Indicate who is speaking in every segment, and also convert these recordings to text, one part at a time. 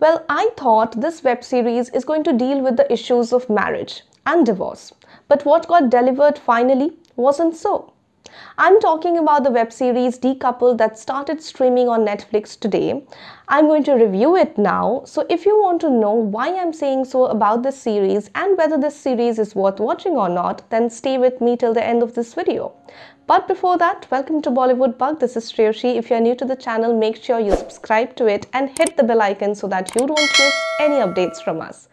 Speaker 1: Well, I thought this web series is going to deal with the issues of marriage and divorce, but what got delivered finally wasn't so. I'm talking about the web series Decoupled that started streaming on Netflix today. I'm going to review it now. So if you want to know why I'm saying so about this series and whether this series is worth watching or not, then stay with me till the end of this video. But before that, welcome to Bollywood Bug. This is Shreyoshi. If you're new to the channel, make sure you subscribe to it and hit the bell icon so that you don't miss any updates from us.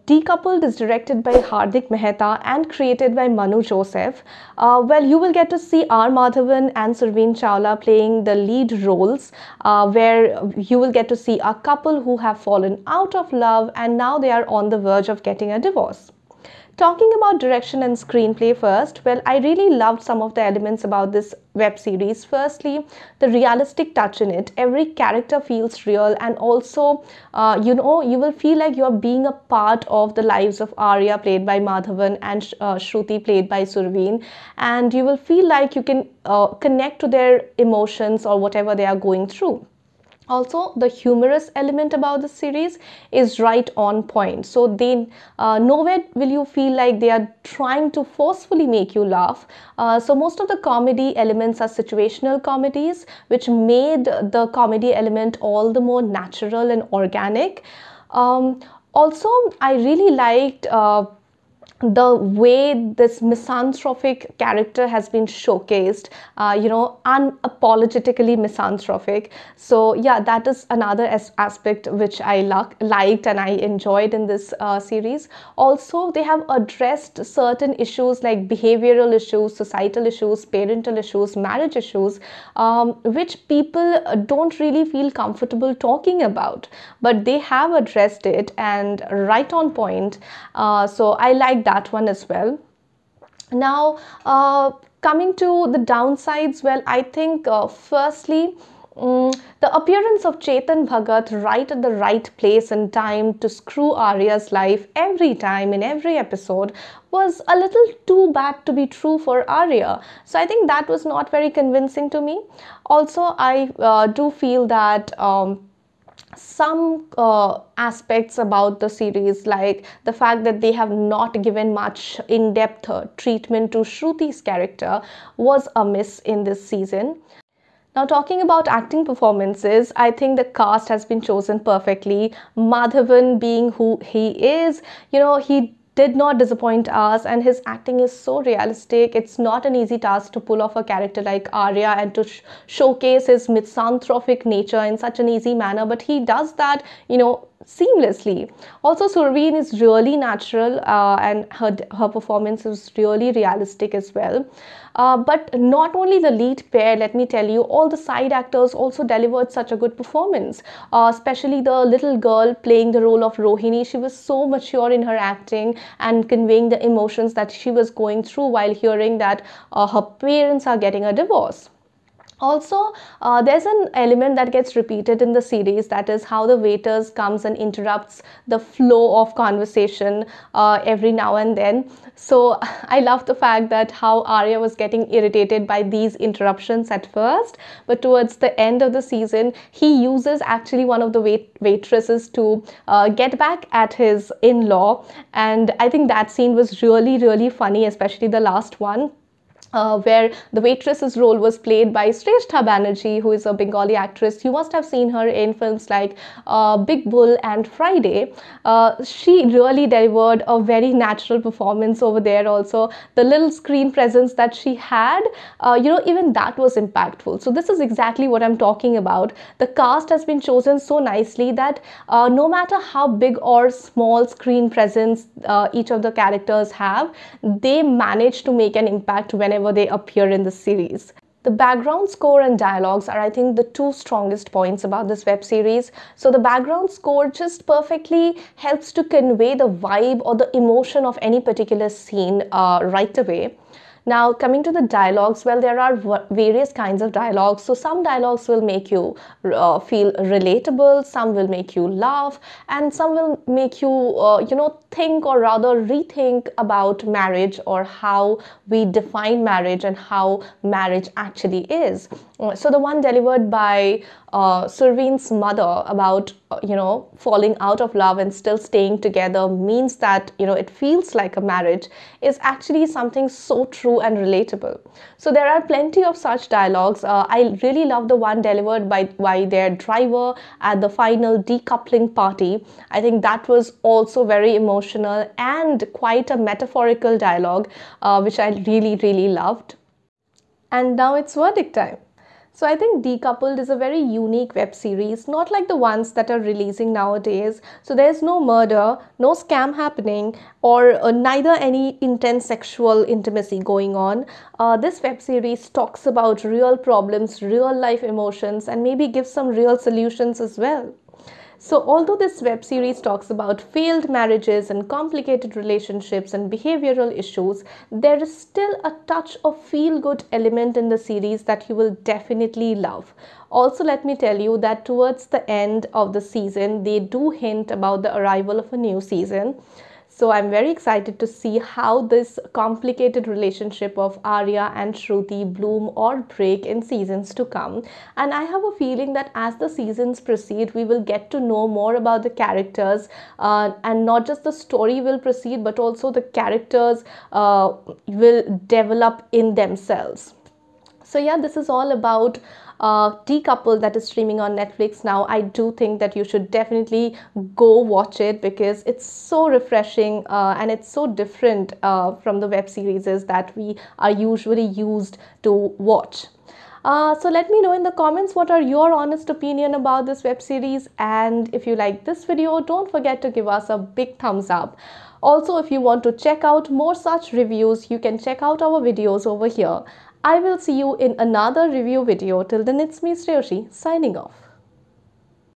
Speaker 1: Decoupled is directed by Hardik Mehta and created by Manu Joseph. Well, you will get to see R. Madhavan and Surveen Chawla playing the lead roles, where you will get to see a couple who have fallen out of love and now they are on the verge of getting a divorce. Talking about direction and screenplay first, well, I really loved some of the elements about this web series. Firstly, the realistic touch in it. Every character feels real, and also, you will feel like you're being a part of the lives of Arya, played by Madhavan, and Shruti, played by Surveen, and you will feel like you can connect to their emotions or whatever they are going through. Also, the humorous element about the series is right on point. So nowhere will you feel like they are trying to forcefully make you laugh. So most of the comedy elements are situational comedies, which made the comedy element all the more natural and organic. Also, I really liked the way this misanthropic character has been showcased, unapologetically misanthropic. So yeah, that is another aspect which I liked and I enjoyed in this series. Also, they have addressed certain issues like behavioral issues, societal issues, parental issues, marriage issues, which people don't really feel comfortable talking about, but they have addressed it and right on point. So I like that one as well. Now, coming to the downsides, well, I think firstly, the appearance of Chetan Bhagat right at the right place and time to screw Arya's life every time in every episode was a little too bad to be true for Arya. So I think that was not very convincing to me. Also, I do feel that some aspects about the series, like the fact that they have not given much in-depth treatment to Shruti's character, was a miss in this season. Now, talking about acting performances, I think the cast has been chosen perfectly. Madhavan being who he is, he did not disappoint us, and his acting is so realistic. It's not an easy task to pull off a character like Arya and to showcase his misanthropic nature in such an easy manner, but he does that, seamlessly. Also, Surveen is really natural, and her performance is really realistic as well. But not only the lead pair, let me tell you, all the side actors also delivered such a good performance, especially the little girl playing the role of Rohini. She was so mature in her acting and conveying the emotions that she was going through while hearing that her parents are getting a divorce. Also, there's an element that gets repeated in the series, that is how the waiters comes and interrupts the flow of conversation every now and then. So I love the fact that how Arya was getting irritated by these interruptions at first, but towards the end of the season, he uses actually one of the waitresses to get back at his in-law, and I think that scene was really, really funny, especially the last one. Where the waitress's role was played by Shrestha Banerjee, who is a Bengali actress. You must have seen her in films like Big Bull and Friday. She really delivered a very natural performance over there also. The little screen presence that she had, even that was impactful. So this is exactly what I'm talking about. The cast has been chosen so nicely that no matter how big or small screen presence each of the characters have, they manage to make an impact whenever they appear in the series. The background score and dialogues are, I think, the two strongest points about this web series. So the background score just perfectly helps to convey the vibe or the emotion of any particular scene right away. Now, coming to the dialogues, well, there are various kinds of dialogues. So some dialogues will make you feel relatable, some will make you laugh, and some will make you, think or rather rethink about marriage or how we define marriage and how marriage actually is. So the one delivered by Surveen's mother about falling out of love and still staying together means that it feels like a marriage is actually something so true and relatable. So there are plenty of such dialogues. I really love the one delivered by their driver at the final decoupling party. I think that was also very emotional and quite a metaphorical dialogue, which I really, really loved. And now it's verdict time. So I think Decoupled is a very unique web series, not like the ones that are releasing nowadays. So there's no murder, no scam happening, or neither any intense sexual intimacy going on. This web series talks about real problems, real life emotions, and maybe gives some real solutions as well. So, although this web series talks about failed marriages and complicated relationships and behavioral issues, there is still a touch of feel good element in the series that you will definitely love. Also, let me tell you that towards the end of the season, they do hint about the arrival of a new season. So I'm very excited to see how this complicated relationship of Arya and Shruti bloom or break in seasons to come. And I have a feeling that as the seasons proceed, we will get to know more about the characters, and not just the story will proceed, but also the characters will develop in themselves. So yeah, this is all about Decoupled that is streaming on Netflix now. I do think that you should definitely go watch it because it's so refreshing, and it's so different from the web series that we are usually used to watch. So let me know in the comments what are your honest opinion about this web series, and if you like this video, don't forget to give us a big thumbs up. Also, if you want to check out more such reviews, you can check out our videos over here. I will see you in another review video. Till then, it's me, Shreyoshi, signing off.